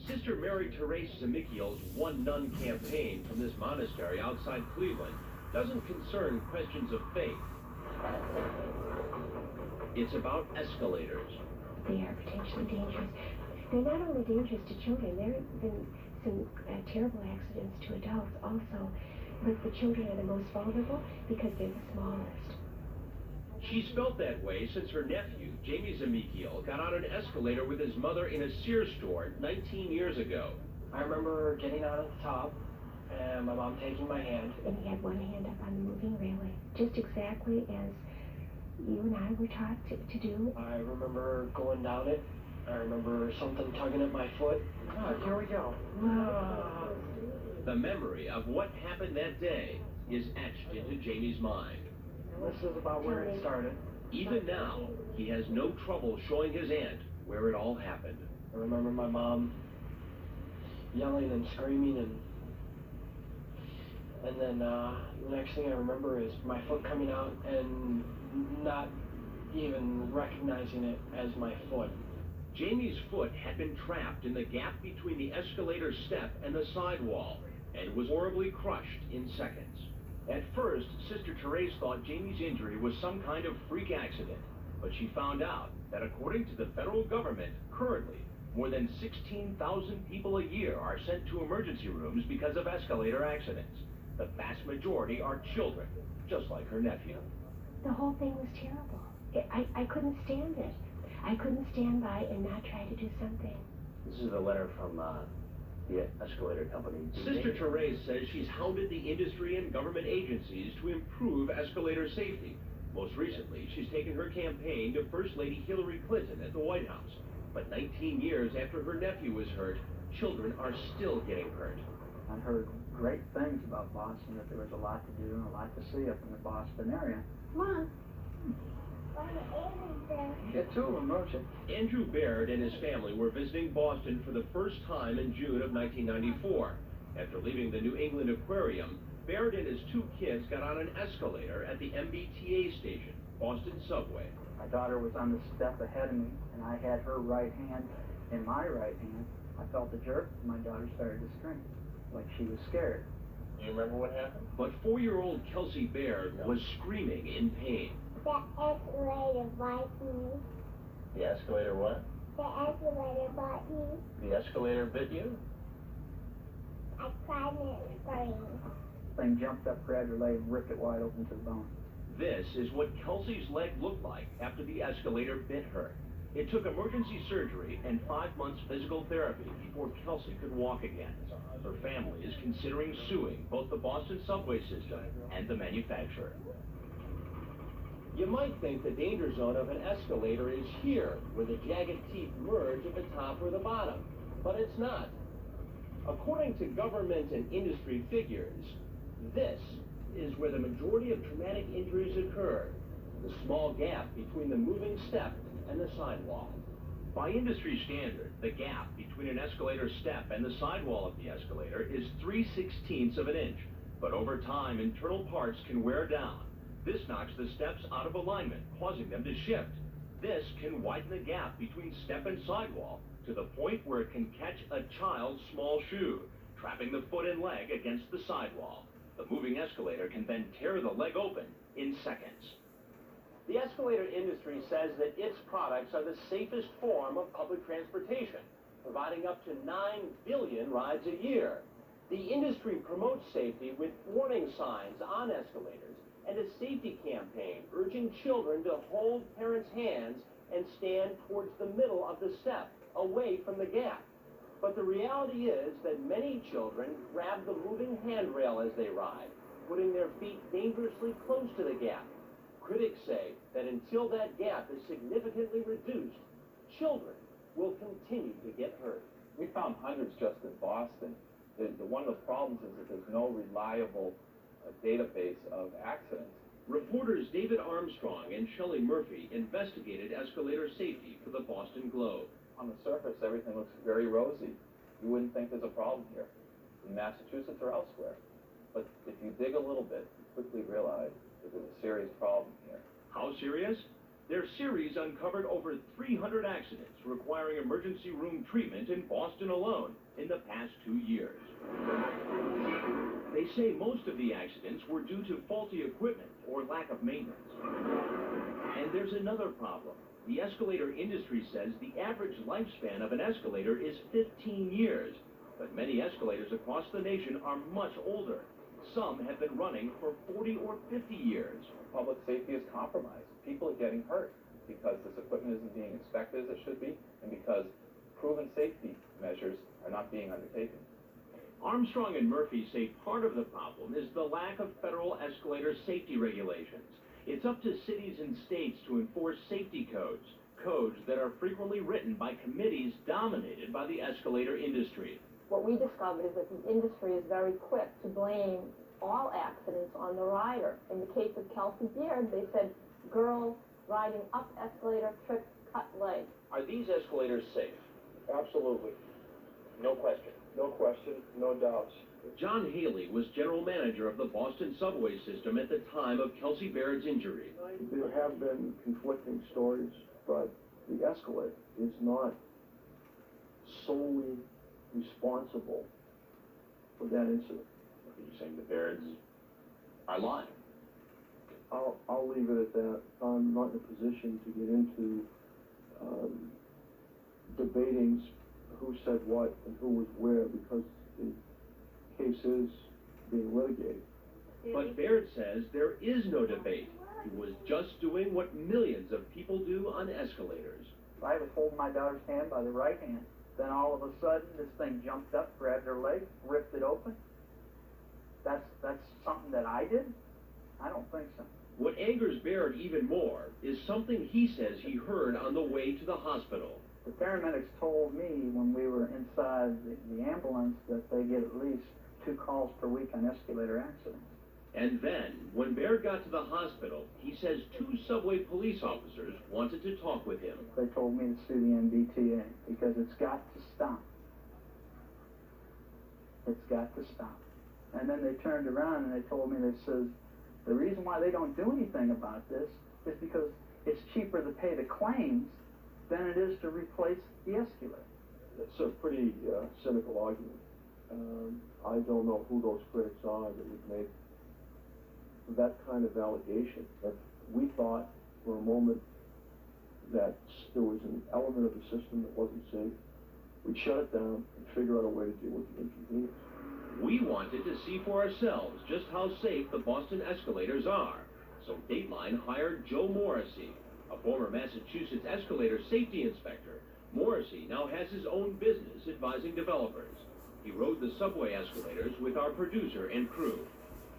Sister Mary Therese Zamikiel's One Nun campaign from this monastery outside Cleveland doesn't concern questions of faith. It's about escalators. They are potentially dangerous. They're not only dangerous to children, there have been some terrible accidents to adults also, but the children are the most vulnerable because they're the smallest. She's felt that way since her nephew, Jamie Zamikiel, got on an escalator with his mother in a Sears store 19 years ago. I remember getting out at the top and my mom taking my hand. And he had one hand up on the moving railing, just exactly as you and I were taught to do. I remember going down it. I remember something tugging at my foot. Here we go. The memory of what happened that day is etched into Jamie's mind. This is about where it started. Even now, he has no trouble showing his aunt where it all happened. I remember my mom yelling and screaming, and then the next thing I remember is my foot coming out and not even recognizing it as my foot. Jamie's foot had been trapped in the gap between the escalator step and the sidewall and was horribly crushed in seconds. At first, Sister Therese thought Jamie's injury was some kind of freak accident, but she found out that according to the federal government, currently, more than 16,000 people a year are sent to emergency rooms because of escalator accidents. The vast majority are children, just like her nephew. The whole thing was terrible. I couldn't stand it. I couldn't stand by and not try to do something. This is a letter from the escalator company. Sister Therese says she's hounded the industry and government agencies to improve escalator safety. Most recently, she's taken her campaign to First Lady Hillary Clinton at the White House. But 19 years after her nephew was hurt, children are still getting hurt. I heard great things about Boston, that there was a lot to do and a lot to see up in the Boston area. Mom. Get two of them, don't you? Andrew Baird and his family were visiting Boston for the first time in June of 1994. After leaving the New England Aquarium, Baird and his two kids got on an escalator at the MBTA station, Boston Subway. My daughter was on the step ahead of me, and I had her right hand in my right hand. I felt a jerk, and my daughter started to scream, like she was scared. You remember what happened? But 4-year-old Kelsey Baird was screaming in pain. The escalator bite me. The escalator what? The escalator bite me. The escalator bit you? I cried and screamed. Thing jumped up, grabbed her leg, and ripped it wide open to the bone. This is what Kelsey's leg looked like after the escalator bit her. It took emergency surgery and 5 months physical therapy before Kelsey could walk again. Her family is considering suing both the Boston subway system and the manufacturer. You might think the danger zone of an escalator is here, where the jagged teeth merge at the top or the bottom, but it's not. According to government and industry figures, this is where the majority of traumatic injuries occur, the small gap between the moving step and the sidewall. By industry standard, the gap between an escalator step and the sidewall of the escalator is 3/16 of an inch, but over time, internal parts can wear down. This knocks the steps out of alignment, causing them to shift. This can widen the gap between step and sidewall to the point where it can catch a child's small shoe, trapping the foot and leg against the sidewall. The moving escalator can then tear the leg open in seconds. The escalator industry says that its products are the safest form of public transportation, providing up to 9 billion rides a year. The industry promotes safety with warning signs on escalators and a safety campaign urging children to hold parents' hands and stand towards the middle of the step, away from the gap. But the reality is that many children grab the moving handrail as they ride, putting their feet dangerously close to the gap. Critics say that until that gap is significantly reduced, children will continue to get hurt. We found hundreds just in Boston. One of the problems is that there's no reliable database of accidents. Reporters David Armstrong and Shelley Murphy investigated escalator safety for the Boston Globe. on the surface, everything looks very rosy. You wouldn't think there's a problem here in Massachusetts or elsewhere. But if you dig a little bit, you quickly realize that there's a serious problem here. How serious? Their series uncovered over 300 accidents requiring emergency room treatment in Boston alone in the past 2 years. They say most of the accidents were due to faulty equipment or lack of maintenance. And there's another problem. The escalator industry says the average lifespan of an escalator is 15 years, but many escalators across the nation are much older. Some have been running for 40 or 50 years. Public safety is compromised. People are getting hurt because this equipment isn't being inspected as it should be, and because proven safety measures are not being undertaken. Armstrong and Murphy say part of the problem is the lack of federal escalator safety regulations. It's up to cities and states to enforce safety codes that are frequently written by committees dominated by the escalator industry. What we discovered is that the industry is very quick to blame all accidents on the rider. In the case of Kelsey Beard, they said, girl riding up escalator, tripped, cut leg. Are these escalators safe? Absolutely. No question. No question, no doubts. John Haley was general manager of the Boston subway system at the time of Kelsey Baird's injury. There have been conflicting stories, but the escalator is not solely responsible for that incident. Are you saying the Bairds are lying? I'll leave it at that. I'm not in a position to get into debating who said what and who was where, because the case is being litigated. But Baird says there is no debate. He was just doing what millions of people do on escalators. I was holding my daughter's hand by the right hand. Then all of a sudden, this thing jumped up, grabbed her leg, ripped it open. That's something that I did? I don't think so. What angers Baird even more is something he says he heard on the way to the hospital. The paramedics told me when we were inside the ambulance that they get at least 2 calls per week on escalator accidents. And then, when Baird got to the hospital, he says 2 subway police officers wanted to talk with him. They told me to sue the MBTA because it's got to stop. It's got to stop. And then they turned around and they told me, they says, the reason why they don't do anything about this is because it's cheaper to pay the claims than it is to replace the escalator. It's a pretty cynical argument. I don't know who those critics are that would make that kind of allegation. But we thought for a moment that there was an element of the system that wasn't safe. We'd shut it down and figure out a way to deal with the inconvenience. We wanted to see for ourselves just how safe the Boston escalators are. So Dateline hired Joe Morrissey, a former Massachusetts escalator safety inspector. Morrissey now has his own business advising developers. He rode the subway escalators with our producer and crew.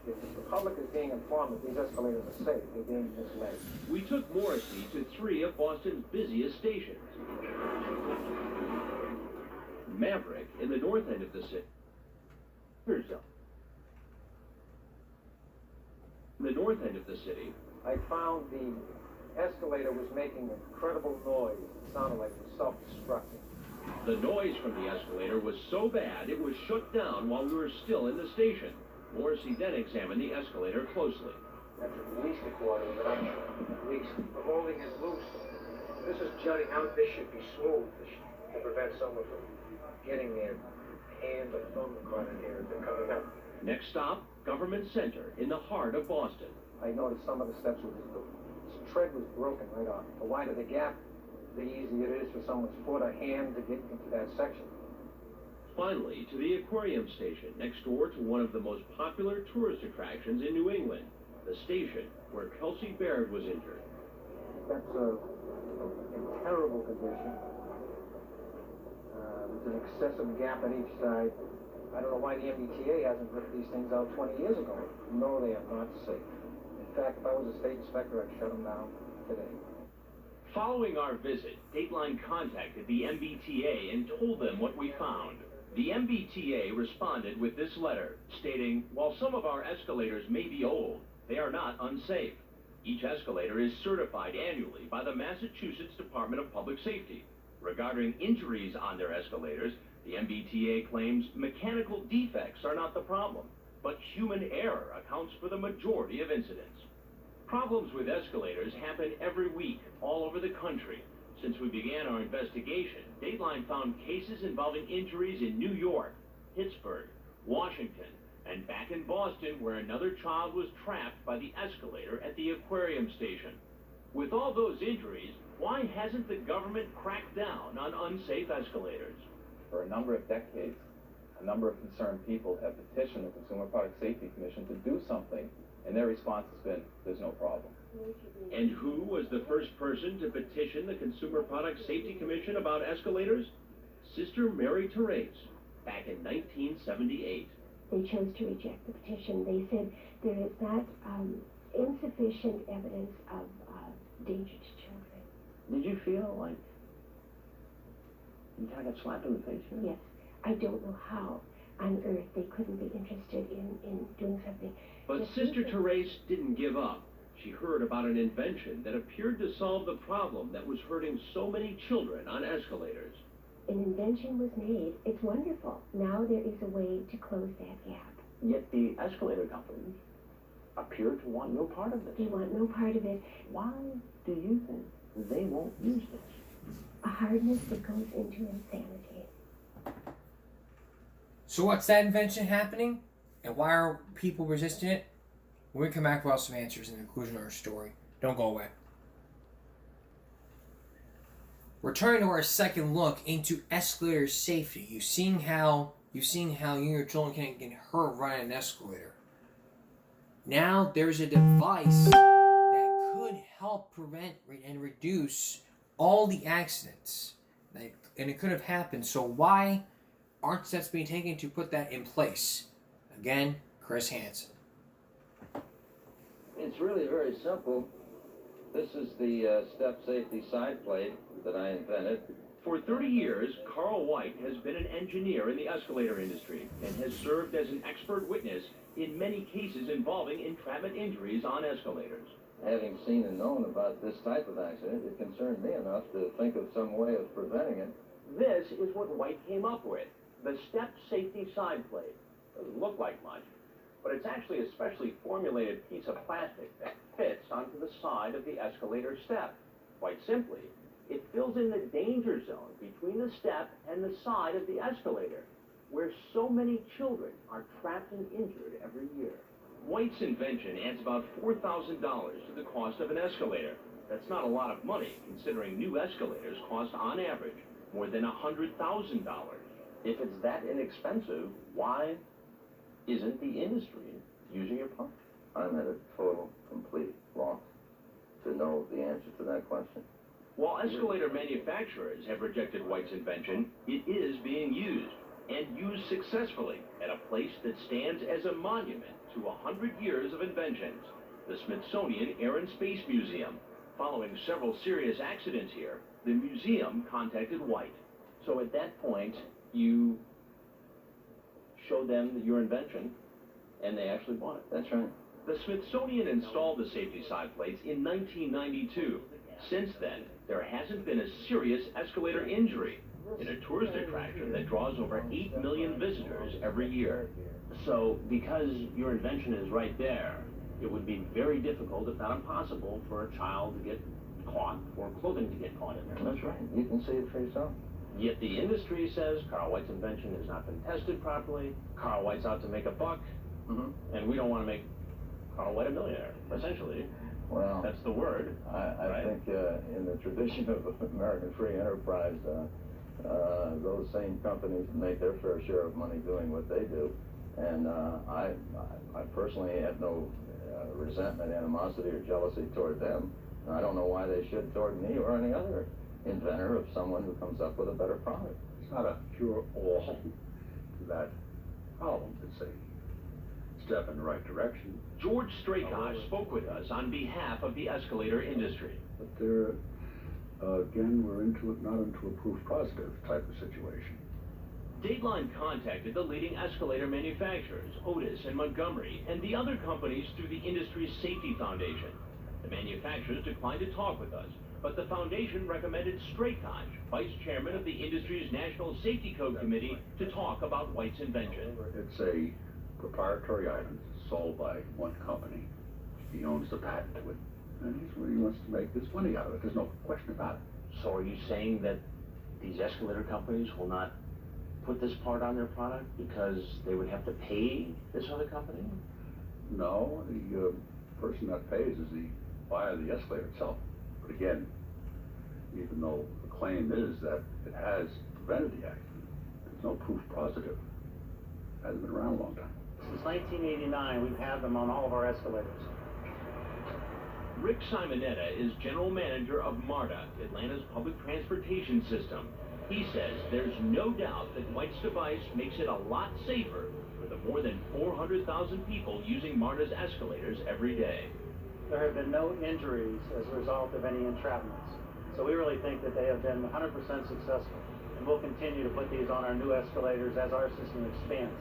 If the public is being informed that these escalators are safe, they're being misled. We took Morrissey to 3 of Boston's busiest stations. Maverick in the north end of the city. In the north end of the city, I found the escalator was making incredible noise. It sounded like it was self-destructing. the noise from the escalator was so bad it was shut down while we were still in the station. Morrissey then examined the escalator closely. That's at least a quarter of an inch. At least. We're holding it loose. This is jutting out. This should be smooth to prevent someone from getting their hand or thumb caught in here as they're coming up. Next stop, Government Center in the heart of Boston. I noticed some of the steps were, some tread was broken right off. The wider the gap, the easier it is for someone's foot or hand to get into that section. Finally, to the aquarium station next door to one of the most popular tourist attractions in New England, the station where Kelsey Baird was injured. That's in terrible condition. There's an excessive gap on each side. I don't know why the MBTA hasn't ripped these things out 20 years ago. No, they are not safe. In fact, if I was a state inspector, I'd shut them down today. Following our visit, Dateline contacted the MBTA and told them what we found. The MBTA responded with this letter, stating, while some of our escalators may be old, they are not unsafe. Each escalator is certified annually by the Massachusetts Department of Public Safety. Regarding injuries on their escalators, the MBTA claims mechanical defects are not the problem, but human error accounts for the majority of incidents. Problems with escalators happen every week all over the country. Since we began our investigation, Dateline found cases involving injuries in New York, Pittsburgh, Washington, and back in Boston, where another child was trapped by the escalator at the aquarium station. With all those injuries, why hasn't the government cracked down on unsafe escalators? For a number of decades, a number of concerned people have petitioned the Consumer Product Safety Commission to do something, and their response has been, there's no problem. And who was the first person to petition the Consumer Product Safety Commission about escalators? Sister Mary Therese, back in 1978. They chose to reject the petition. They said there is not insufficient evidence of danger to children. Did you feel like you kind of got slapped in the face here? Yes. I don't know how on earth they couldn't be interested in doing something. But Sister Therese didn't give up. She heard about an invention that appeared to solve the problem that was hurting so many children on escalators. An invention was made. It's wonderful. Now there is a way to close that gap. Yet the escalator companies appear to want no part of this. They want no part of it. Why do you think they won't use this? A hardness that goes into insanity. So what's that invention happening? And why are people resisting it? When we come back, we'll have some answers in the conclusion of our story. Don't go away. Returning to our second look into escalator safety. You've seen how you and your children can get hurt riding an escalator. Now there's a device that could help prevent and reduce all the accidents. And it could have happened. So why aren't steps being taken to put that in place? Again, Chris Hansen. It's really very simple. This is the step safety side plate that I invented. For 30 years, Carl White has been an engineer in the escalator industry and has served as an expert witness in many cases involving entrapment injuries on escalators. Having seen and known about this type of accident, it concerned me enough to think of some way of preventing it. This is what White came up with, the step safety side plate. Doesn't look like much, but it's actually a specially formulated piece of plastic that fits onto the side of the escalator step. Quite simply, it fills in the danger zone between the step and the side of the escalator, where so many children are trapped and injured every year. White's invention adds about $4,000 to the cost of an escalator. That's not a lot of money, considering new escalators cost, on average, more than $100,000. If it's that inexpensive, why isn't the industry using your part? I'm at a total, complete loss to know the answer to that question. While escalator manufacturers have rejected White's invention, it is being used, and used successfully, at a place that stands as a monument to 100 years of inventions, the Smithsonian Air and Space Museum. Following several serious accidents here, the museum contacted White. So at that point, you showed them your invention, and they actually bought it. That's right. The Smithsonian installed the safety side plates in 1992. Since then, there hasn't been a serious escalator injury in a tourist attraction that draws over 8 million visitors every year. So, because your invention is right there, it would be very difficult, if not impossible, for a child to get caught or clothing to get caught in there. That's right. You can see it for yourself. Yet the industry says Carl White's invention has not been tested properly. Carl White's out to make a buck, and we don't want to make Carl White a millionaire, essentially. Well, that's the word. I right? think in the tradition of American free enterprise, those same companies make their fair share of money doing what they do. And I personally have no resentment, animosity, or jealousy toward them. And I don't know why they should toward me or any other inventor of someone who comes up with a better product. It's not a cure-all to that problem. It's a step in the right direction. George Strakosch spoke with us on behalf of the escalator industry. But there, again, we're not into a proof positive type of situation. Dateline contacted the leading escalator manufacturers, Otis and Montgomery, and the other companies through the industry's safety foundation. The manufacturers declined to talk with us, but the foundation recommended Straykosh, vice chairman of the industry's National Safety Code Committee, to talk about White's invention. It's a proprietary item sold by one company. He owns the patent to it, and he wants to make this money out of it. There's no question about it. So are you saying that these escalator companies will not put this part on their product because they would have to pay this other company? No, the person that pays is the buyer of the escalator itself. But again, even though the claim is that it has prevented the accident, there's no proof positive. It hasn't been around a long time. Since 1989, we've had them on all of our escalators. Rick Simonetta is general manager of MARTA, Atlanta's public transportation system. He says there's no doubt that White's device makes it a lot safer for the more than 400,000 people using MARTA's escalators every day. There have been no injuries as a result of any entrapments. So we really think that they have been 100% successful. And we'll continue to put these on our new escalators as our system expands.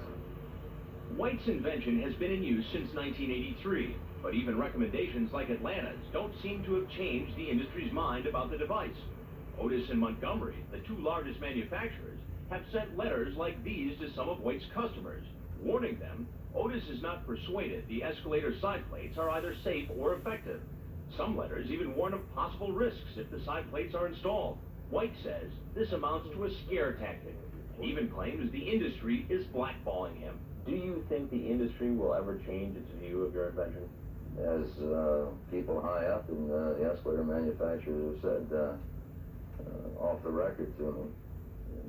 White's invention has been in use since 1983, but even recommendations like Atlanta's don't seem to have changed the industry's mind about the device. Otis and Montgomery, the two largest manufacturers, have sent letters like these to some of White's customers, warning them Otis is not persuaded the escalator side plates are either safe or effective. Some letters even warn of possible risks if the side plates are installed. White says this amounts to a scare tactic, and even claims the industry is blackballing him. Do you think the industry will ever change its view of your invention? As people high up in the escalator manufacturers have said off the record to me,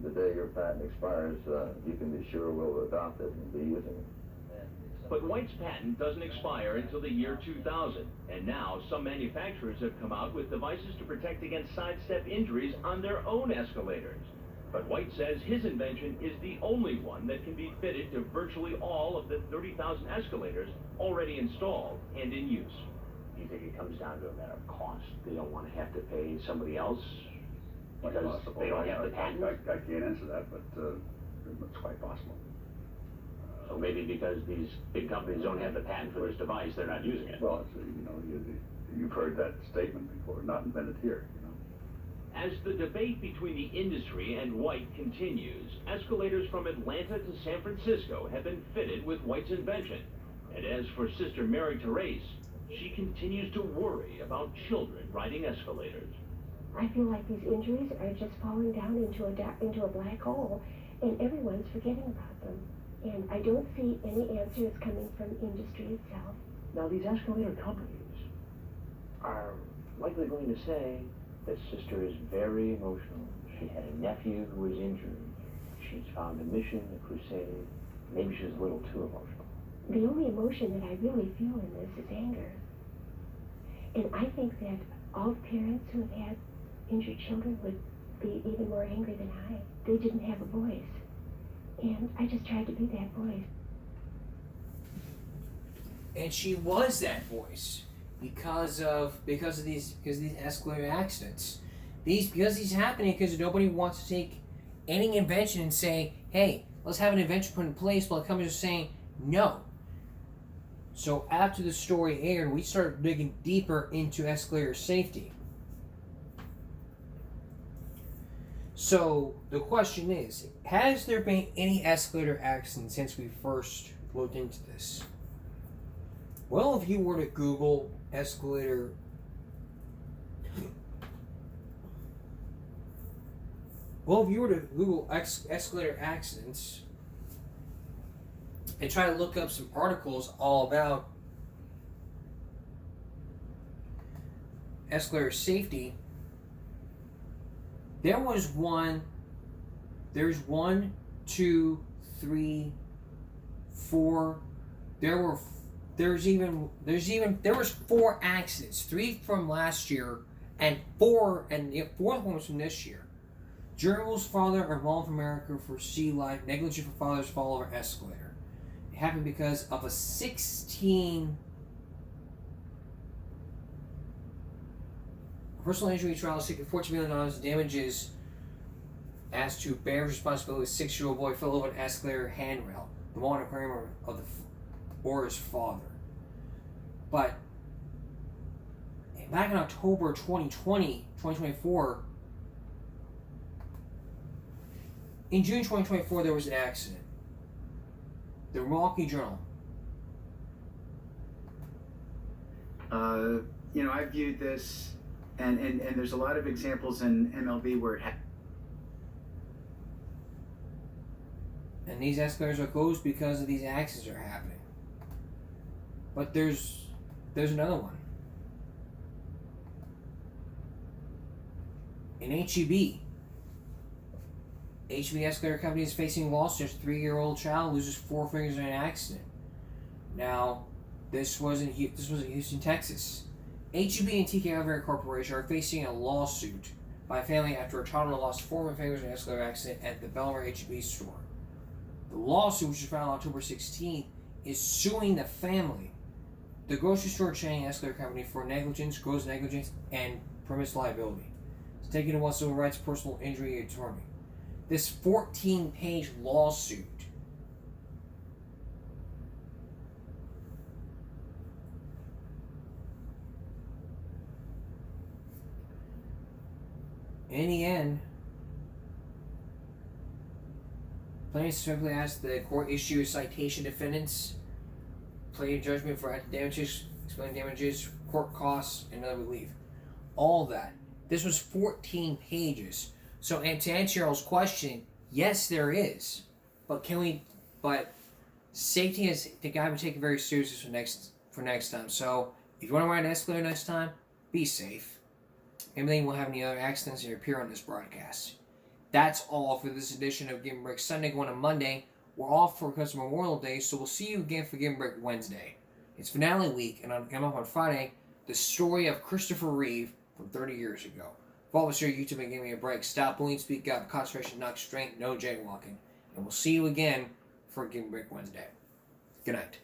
the day your patent expires, you can be sure we'll adopt it and be using it. But White's patent doesn't expire until the year 2000, and now some manufacturers have come out with devices to protect against sidestep injuries on their own escalators. But White says his invention is the only one that can be fitted to virtually all of the 30,000 escalators already installed and in use. Do you think it comes down to a matter of cost? They don't want to have to pay somebody else because they don't have the patent? I can't answer that, but it's quite possible. So maybe because these big companies don't have the patent for this device, they're not using it. Well, you've heard that statement before, not invented here. As the debate between the industry and White continues, escalators from Atlanta to San Francisco have been fitted with White's invention. And as for Sister Mary Therese, she continues to worry about children riding escalators. I feel like these injuries are just falling down into a black hole, and everyone's forgetting about them. And I don't see any answers coming from industry itself. Now, these escalator companies are likely going to say that Sister is very emotional. She had a nephew who was injured. She's found a mission, a crusade. Maybe she's a little too emotional. The only emotion that I really feel in this is anger. And I think that all parents who have had injured children would be even more angry than I. They didn't have a voice. And I just tried to be that voice. And she was that voice because of these escalator accidents. Because these happening because nobody wants to take any invention and say, hey, let's have an invention put in place, while the companies are saying no. So after the story aired, we started digging deeper into escalator safety. So the question is, has there been any escalator accidents since we first looked into this? Well, if you were to Google escalator escalator accidents and try to look up some articles all about escalator safety, there's 1, 2, 3, 4. There was 4 accidents, 3 from last year, and the 4th one was from this year. Journal's father are involved in America for sea life, negligent for father's fall over escalator. It happened because of a 16 personal injury trial seeking $14 million in damages asked to bear responsibility. A 6-year-old boy fell over an escalator handrail. The Walnut Kramer or his father. But back in October 2024, in June 2024, there was an accident. The Milwaukee Journal. I viewed this, and there's a lot of examples in MLB where it happened. And these escalators are closed because of these accidents are happening. But there's another one. In HEB Escalator Company is facing lawsuits. A 3-year-old child loses 4 fingers in an accident. Now, this was in Houston, Texas. HEB and TK Elevator Corporation are facing a lawsuit by a family after a toddler lost 4 fingers in an escalator accident at the Belmar HEB store. The lawsuit, which was filed on October 16th, is suing the family, the grocery store chain escalator company, for negligence, gross negligence, and premise liability. It's taken to one civil rights personal injury attorney. This 14-page lawsuit in the end, plaintiffs simply asked the court issue a citation defendants, plead judgment for damages, explain damages, court costs, and another relief. All that. This was 14 pages. So, and to answer y'all's question, yes, there is, but safety is the guy would take it very seriously for next time. So, if you want to ride an escalator next time, be safe. Maybe we'll have any other accidents that appear on this broadcast. That's all for this edition of Give 'em Break Sunday going on Monday. We're off for Customer Memorial Day, so we'll see you again for Give 'em Break Wednesday. It's finale week, and I'm up on Friday, the story of Christopher Reeve from 30 years ago. Follow us here on YouTube and give me a break. Stop bullying, speak up, concentration, knock strength, no jaywalking. And we'll see you again for Give 'em Break Wednesday. Good night.